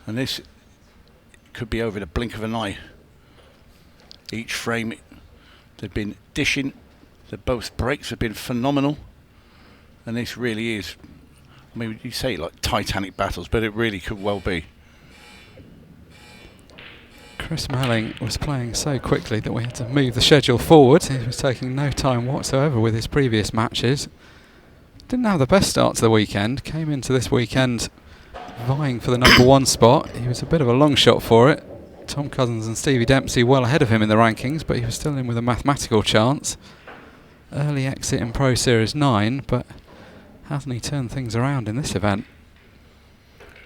And this could be over in a blink of an eye. Each frame, they've been dishing. Both breaks have been phenomenal. And this really is, I mean, you say like Titanic battles, but it really could well be. Chris Melling was playing so quickly that we had to move the schedule forward. He was taking no time whatsoever with his previous matches. Didn't have the best start to the weekend. Came into this weekend vying for the number 1 spot. He was a bit of a long shot for it. Tom Cousins and Stevie Dempsey well ahead of him in the rankings, but he was still in with a mathematical chance. Early exit in Pro Series 9, but hasn't he turned things around in this event?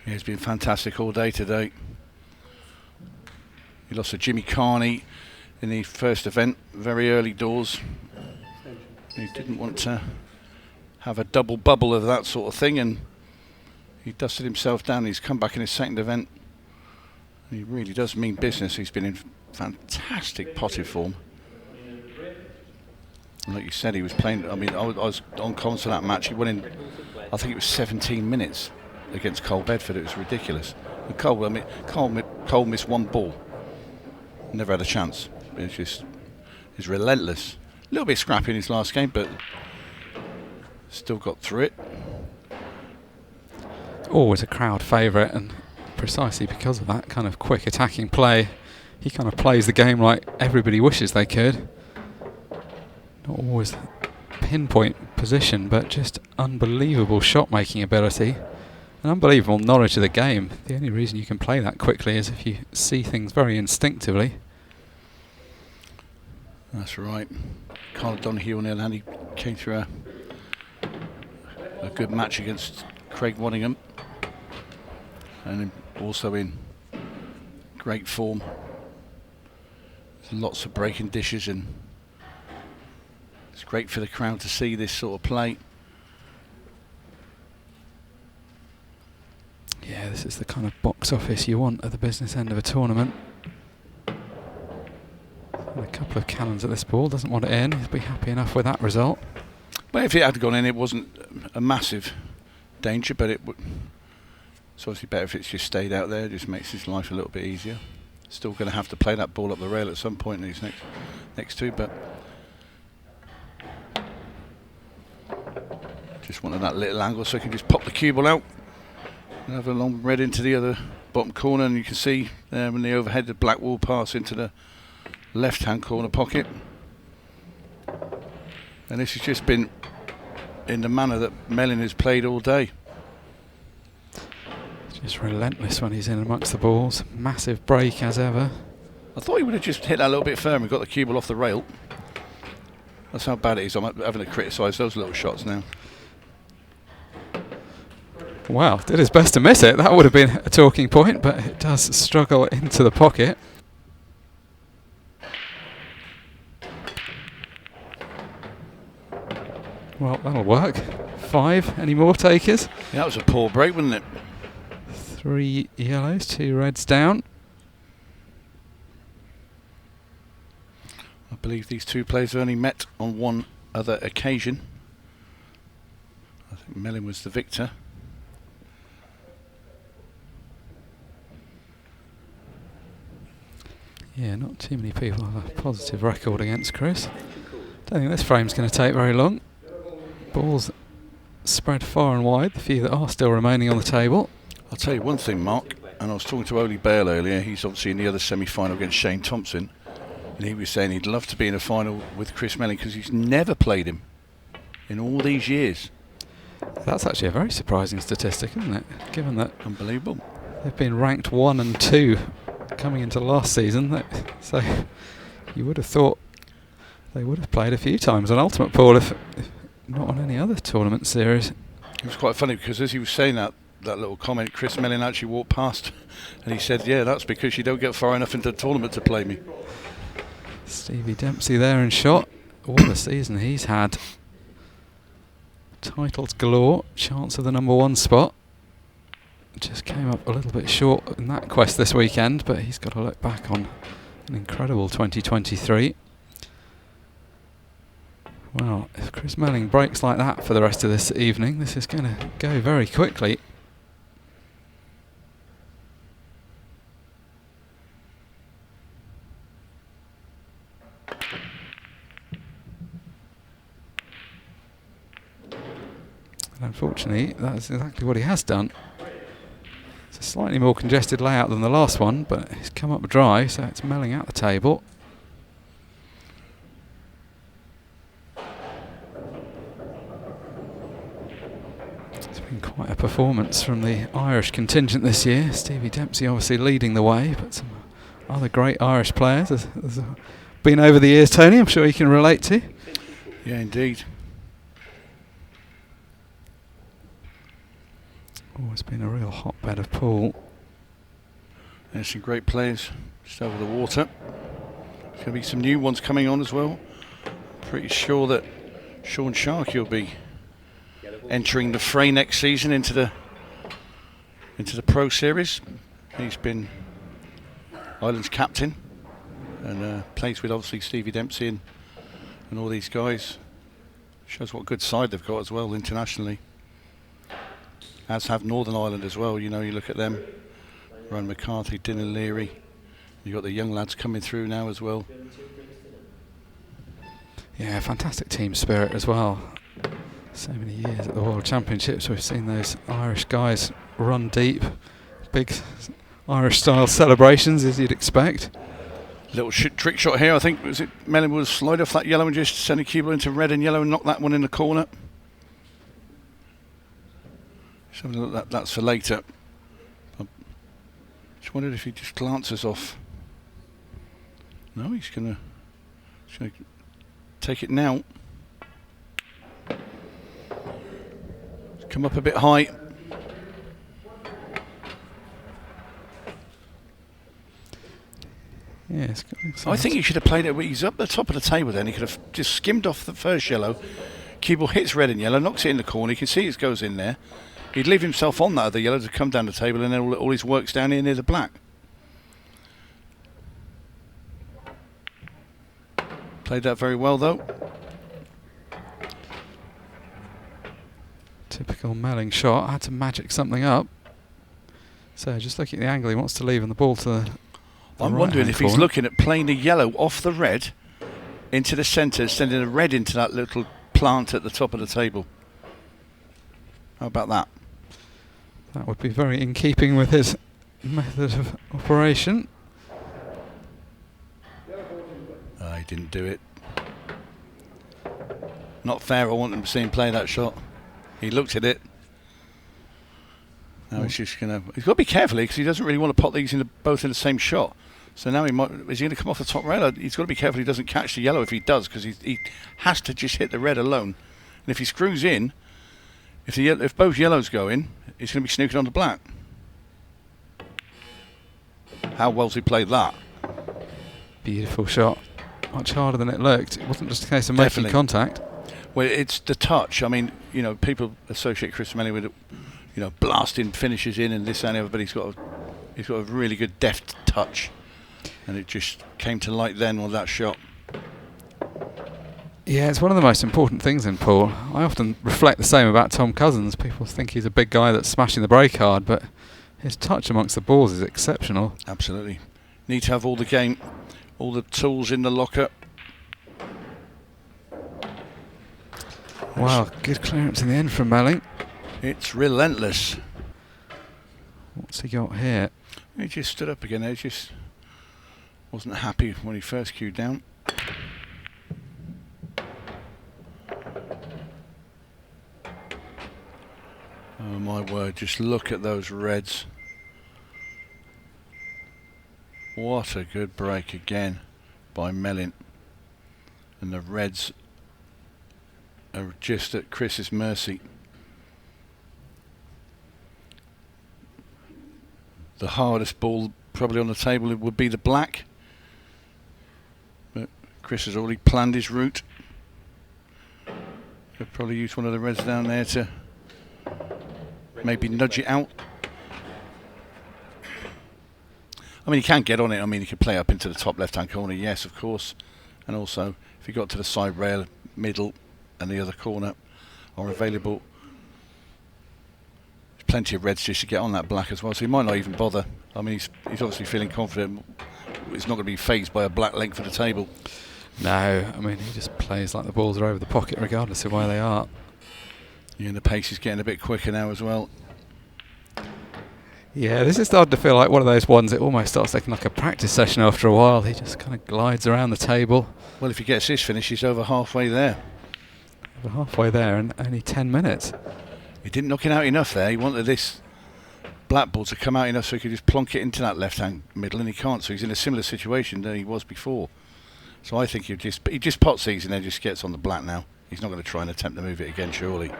Yeah, he's been fantastic all day today. He lost to Jimmy Carney in the first event, very early doors. He didn't want to have a double bubble of that sort of thing, and he dusted himself down. He's come back in his second event. He really does mean business. He's been in fantastic potted form. And like you said, he was playing. I mean, I was on comms for that match. He went in, I think it was 17 minutes against Cole Bedford. It was ridiculous. And Cole missed one ball. Never had a chance. It's just, he's relentless. A little bit scrappy in his last game, but still got through it. Always a crowd favourite, and precisely because of that kind of quick attacking play, he kind of plays the game like everybody wishes they could. Not always pinpoint position, but just unbelievable shot making ability and unbelievable knowledge of the game. The only reason you can play that quickly is if you see things very instinctively. That's right. Karl Donahue on the other hand, he came through a good match against Craig Waddingham, and also in great form. There's lots of breaking dishes, and it's great for the crowd to see this sort of play. Yeah, this is the kind of box office you want at the business end of a tournament. And a couple of cannons at this ball, doesn't want it in. He'll be happy enough with that result. Well, if it had gone in, it wasn't a massive danger, but it's obviously better if it's just stayed out there. It just makes his life a little bit easier. Still going to have to play that ball up the rail at some point in these next two, but just wanted that little angle so he can just pop the cue ball out and have a long red into the other bottom corner, and you can see there in the overhead the black wall pass into the left-hand corner pocket. And this has just been in the manner that Melling has played all day. Just relentless when he's in amongst the balls. Massive break as ever. I thought he would have just hit that a little bit firm and got the cue ball off the rail. That's how bad it is. I'm having to criticise those little shots now. Well, did his best to miss it. That would have been a talking point, but it does struggle into the pocket. Well, that'll work. 5. Any more takers? Yeah, that was a poor break, wasn't it? 3 yellows, 2 reds down. I believe these two players have only met on one other occasion. I think Melling was the victor. Yeah, not too many people have a positive record against Chris. Don't think this frame's going to take very long. Balls spread far and wide, the few that are still remaining on the table. I'll tell you one thing, Mark, and I was talking to Oli Bale earlier. He's obviously in the other semi-final against Shane Thompson, and he was saying he'd love to be in a final with Chris Melling because he's never played him in all these years. That's actually a very surprising statistic, isn't it? Given that Unbelievable. they've been ranked 1 and 2 coming into last season, so you would have thought they would have played a few times on Ultimate Pool if not on any other tournament series. It was quite funny because as he was saying that little comment, Chris Melling actually walked past and he said, yeah, that's because you don't get far enough into the tournament to play me. Stevie Dempsey there in shot. What a season he's had. Titles galore, chance of the number 1 spot. Just came up a little bit short in that quest this weekend, but he's got to look back on an incredible 2023. Well, if Chris Melling breaks like that for the rest of this evening, this is going to go very quickly. But unfortunately, that's exactly what he has done. It's a slightly more congested layout than the last one, but he's come up dry, so it's Melling out the table. It's been quite a performance from the Irish contingent this year. Stevie Dempsey obviously leading the way, but some other great Irish players has been over the years, Tony, I'm sure you can relate to. Yeah, indeed. Always been a real hotbed of pool. There's some great players just over the water. There's going to be some new ones coming on as well. Pretty sure that Sean Sharkey will be entering the fray next season into the Pro Series. He's been Ireland's captain and plays with obviously Stevie Dempsey and all these guys. Shows what a good side they've got as well internationally. As have Northern Ireland as well. You know, you look at them, Ryan McCarthy, Dylan Leary. You've got the young lads coming through now as well. Yeah, fantastic team spirit as well. So many years at the World Championships, we've seen those Irish guys run deep. Big Irish style celebrations, as you'd expect. Little trick shot here, I think. Was it Melling will slide off that yellow and just send a cue ball into red and yellow and knock that one in the corner. That's for later. I just wondered if he just glances off. No, he's gonna take it now. Come up a bit high. Yeah, I think he should have played it. He's up the top of the table then. He could have just skimmed off the first yellow. Cue ball hits red and yellow, knocks it in the corner. You can see it goes in there. He'd leave himself on that other yellow to come down the table, and then all his work's down here near the black. Played that very well, though. Typical Melling shot. Had to magic something up. So just looking at the angle he wants to leave and the ball to the I'm wondering if he's looking at playing the yellow off the red into the centre, sending the red into that little plant at the top of the table. How about that? That would be very in keeping with his method of operation. He didn't do it. Not fair. I want him to see him play that shot. He looked at it. Now he's just he's got to be careful because he doesn't really want to pot these both in the same shot. So now is he going to come off the top rail? He's got to be careful he doesn't catch the yellow if he does, because he has to just hit the red alone. And if he screws in, if both yellows go in, he's going to be snooking on the black. How well's he played that? Beautiful shot. Much harder than it looked. It wasn't just a case of Definitely. making contact. Well, it's the touch. I mean, people associate Chris Melling with, blasting finishes in and this and the other, but he's got a really good deft touch, and it just came to light then with that shot. Yeah, it's one of the most important things in pool. I often reflect the same about Tom Cousins. People think he's a big guy that's smashing the break hard, but his touch amongst the balls is exceptional. Absolutely. Need to have all the tools in the locker. Wow, good clearance in the end from Melling. It's relentless. What's he got here? He just stood up again. He just wasn't happy when he first cued down. Oh my word, just look at those reds. What a good break again by Melling. And the reds are just at Chris's mercy. The hardest ball probably on the table would be the black. But Chris has already planned his route. Could probably use one of the reds down there to maybe nudge it out. I mean, he can get on it. I mean, he can play up into the top left-hand corner, yes, of course. And also, if he got to the side rail, middle, and the other corner are available, there's plenty of reds just to get on that black as well. So he might not even bother. I mean, he's obviously feeling confident. He's not going to be fazed by a black length of the table. No, I mean, he just plays like the balls are over the pocket regardless of where they are. Yeah, and the pace is getting a bit quicker now as well. Yeah, this is starting to feel like one of those ones that almost starts looking like a practice session after a while. He just kind of glides around the table. Well, if he gets this finish, he's over halfway there. Over halfway there and only 10 minutes. He didn't knock it out enough there. He wanted this black ball to come out enough so he could just plonk it into that left-hand middle, and he can't. So he's in a similar situation than he was before. So I think he just pots these and then just gets on the black now. He's not going to try and attempt to move it again, surely.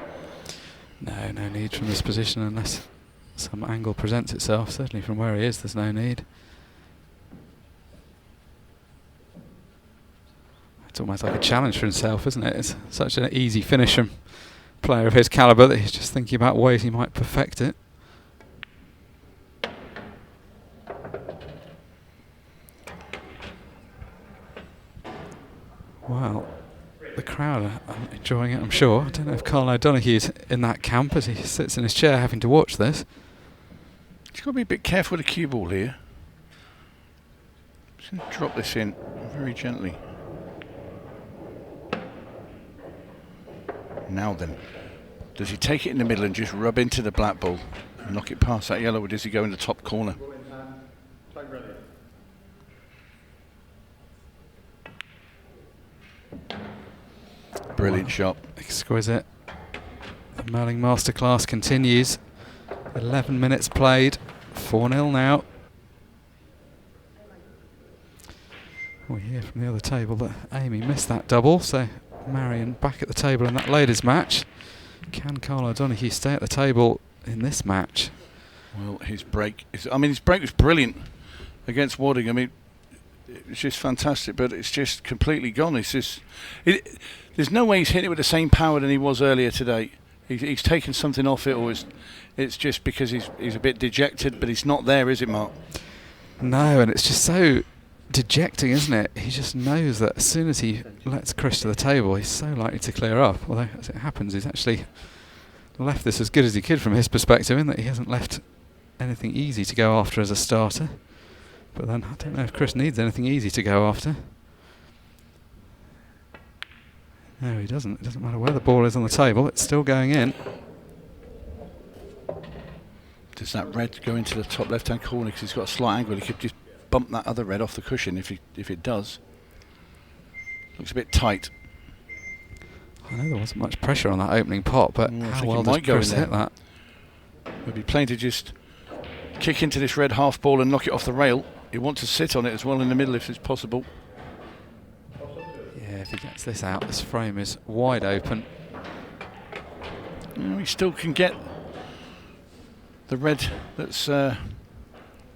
No need from this position unless some angle presents itself. Certainly from where he is, there's no need. It's almost like a challenge for himself, isn't it? It's such an easy finish from a player of his calibre that he's just thinking about ways he might perfect it. Well, the crowd are enjoying it, I'm sure. I don't know if Karl Donahue's in that camp as he sits in his chair having to watch this. He's got to be a bit careful with the cue ball here. Just going to drop this in very gently. Now then, does he take it in the middle and just rub into the black ball and knock it past that yellow, or does he go in the top corner? Brilliant shot. Exquisite. The Melling masterclass continues. 11 minutes played. 4-0 now. We hear from the other table that Amy missed that double, so Marion back at the table in that ladies match. Can Karl Donahue stay at the table in this match? Well, his break was brilliant against Wadding. I mean, it was just fantastic, but it's just completely gone. There's no way he's hit it with the same power than he was earlier today. He's taken something off it, or it's just because he's a bit dejected, but he's not there, is it, Mark? No, and it's just so dejecting, isn't it? He just knows that as soon as he lets Chris to the table, he's so likely to clear up. Although, as it happens, he's actually left this as good as he could from his perspective, in that he hasn't left anything easy to go after as a starter. But then I don't know if Chris needs anything easy to go after. No, he doesn't. It doesn't matter where the ball is on the table, it's still going in. Does that red go into the top left-hand corner? Because he's got a slight angle. He could just bump that other red off the cushion if it does. Looks a bit tight. I know there wasn't much pressure on that opening pot, but how well does Chris hit that? He'll be playing to just kick into this red half ball and knock it off the rail. He wants to sit on it as well in the middle if it's possible. Yeah, if he gets this out, this frame is wide open. He still can get the red that's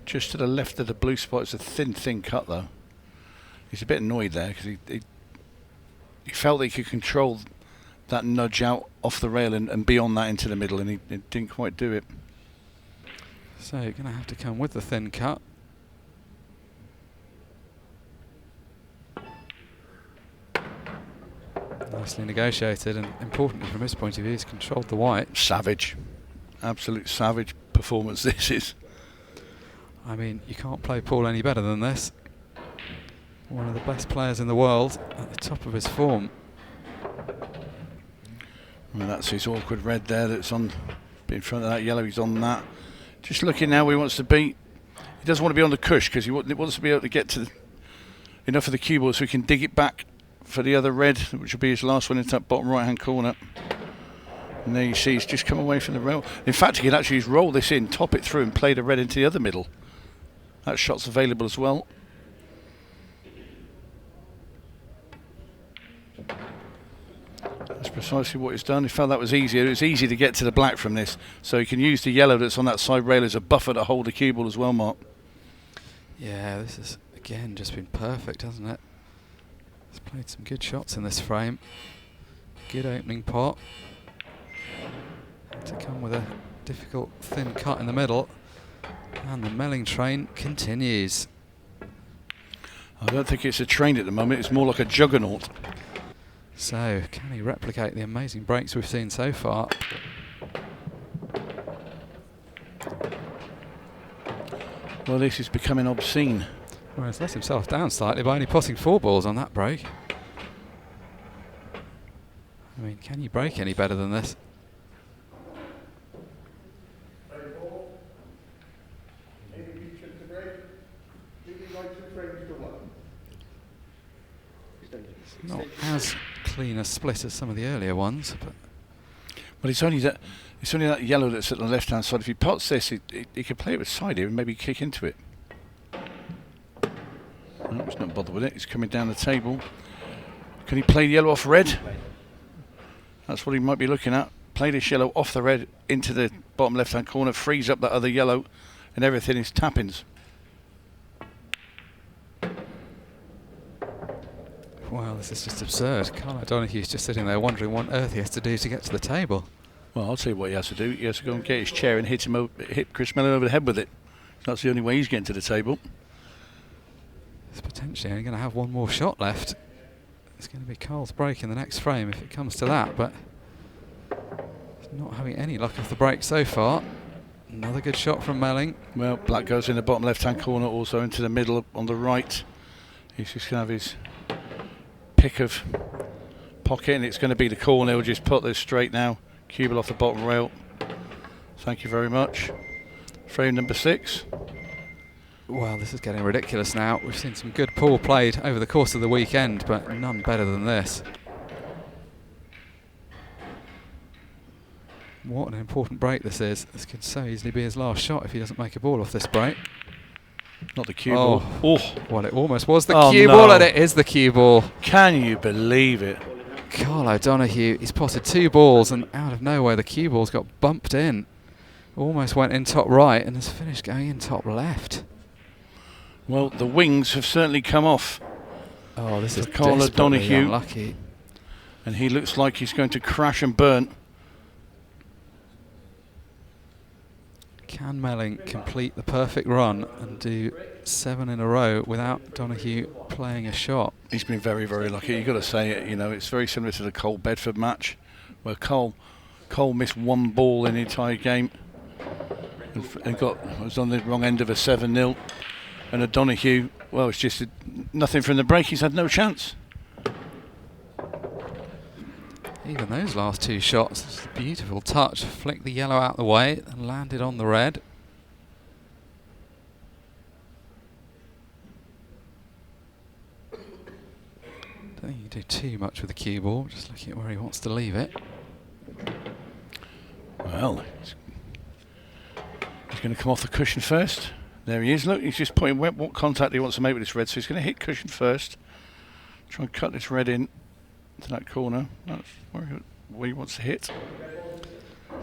just to the left of the blue spot. It's a thin cut though. He's a bit annoyed there because he felt that he could control that nudge out off the rail and beyond that into the middle, and he didn't quite do it. So you're going to have to come with the thin cut. Nicely negotiated, and importantly from his point of view, he's controlled the white. Savage. Absolute savage performance this is. I mean, you can't play Paul any better than this. One of the best players in the world at the top of his form. Well, that's his awkward red there that's on in front of that yellow. He's on that. Just looking now where he wants to be. He doesn't want to be on the cush because he wants to be able to get to enough of the cue ball so he can dig it back for the other red, which will be his last one into that bottom right hand corner. And there you see he's just come away from the rail. In fact, he could actually just roll this in, top it through and play the red into the other middle. That shot's available as well. That's precisely what he's done. He felt that was easier. It was easy to get to the black from this, so he can use the yellow that's on that side rail as a buffer to hold the cue ball as well, Mark. Yeah, this has again just been perfect, hasn't it? He's played some good shots in this frame. Good opening pot. Had to come with a difficult thin cut in the middle, and the Melling train continues. I don't think it's a train at the moment. It's more like a juggernaut. So, can he replicate the amazing breaks we've seen so far? Well, this is becoming obscene. Well, he's let himself down slightly by only potting 4 balls on that break. I mean, can you break any better than this? Not as clean a split as some of the earlier ones, but it's only that yellow that's at the left-hand side. If he pots this, he could play it with side here and maybe kick into it. No, he's not bothered with it. He's coming down the table. Can he play yellow off red? That's what he might be looking at. Play this yellow off the red into the bottom left-hand corner, frees up that other yellow, and everything is tappings. Well, this is just absurd. Karl Donahue's just sitting there wondering what on earth he has to do to get to the table. Well, I'll tell you what he has to do. He has to go and get his chair and hit Chris Melling over the head with it. That's the only way he's getting to the table. He's potentially only going to have one more shot left. It's going to be Karl's break in the next frame if it comes to that, but he's not having any luck off the break so far. Another good shot from Melling. Well, black goes in the bottom left-hand corner, also into the middle on the right. He's just going to have his pick of pocket, and it's going to be the corner. He'll just put this straight now. Cue ball off the bottom rail. Thank you very much. Frame number 6. Well, this is getting ridiculous now. We've seen some good pool played over the course of the weekend, but none better than this. What an important break this is. This could so easily be his last shot if he doesn't make a ball off this break. Not the cue ball. Oh. Well, it almost was the cue ball, and it is the cue ball. Can you believe it? Karl Donahue, he's potted 2 balls, and out of nowhere the cue ball's got bumped in. Almost went in top right and has finished going in top left. Well, the wings have certainly come off. Oh, this is Karl Donahue. Unlucky. And he looks like he's going to crash and burn. Can Melling complete the perfect run and do 7 in a row without Donahue playing a shot? He's been very, very lucky. You've got to say it. You know, it's very similar to the Cole Bedford match, where Cole missed 1 ball in the entire game and was on the wrong end of a 7-0. And a Donahue, well, it's just nothing from the break. He's had no chance. Even those last 2 shots, it's a beautiful touch. Flicked the yellow out the way and landed on the red. Don't think you can do too much with the cue ball, just looking at where he wants to leave it. Well, he's going to come off the cushion first. There he is. Look, he's just putting what contact he wants to make with this red. So he's going to hit cushion first. Try and cut this red in to that corner. That's where he wants to hit.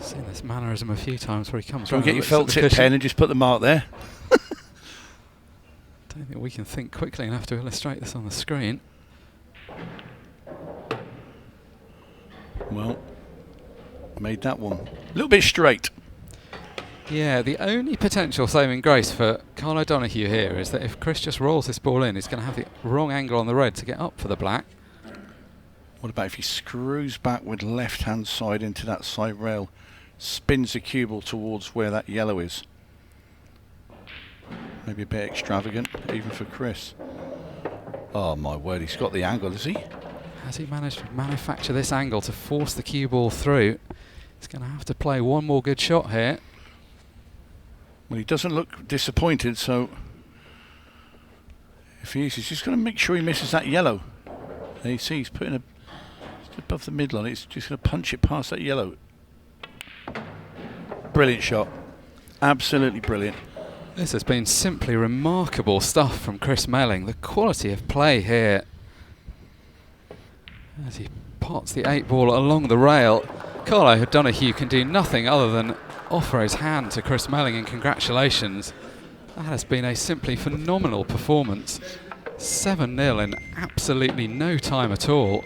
Seen this mannerism a few times where he comes Try and round get your felt tip pen and just put the mark there. Don't think we can think quickly enough to illustrate this on the screen. Well, made that one a little bit straight. Yeah, the only potential saving grace for Karl Donahue here is that if Chris just rolls this ball in, he's going to have the wrong angle on the red to get up for the black. What about if he screws back with left-hand side into that side rail, spins the cue ball towards where that yellow is? Maybe a bit extravagant, even for Chris. Oh my word, he's got the angle, has he? Has he managed to manufacture this angle to force the cue ball through? He's going to have to play one more good shot here. Well, he doesn't look disappointed, so if he is, he's just going to make sure he misses that yellow. There you see, he's putting just above the middle on it. He's just going to punch it past that yellow. Brilliant shot. Absolutely brilliant. This has been simply remarkable stuff from Chris Melling. The quality of play here as he pots the 8 ball along the rail. Karl Donahue can do nothing other than offer his hand to Chris Melling in congratulations. That has been a simply phenomenal performance. 7-0 in absolutely no time at all.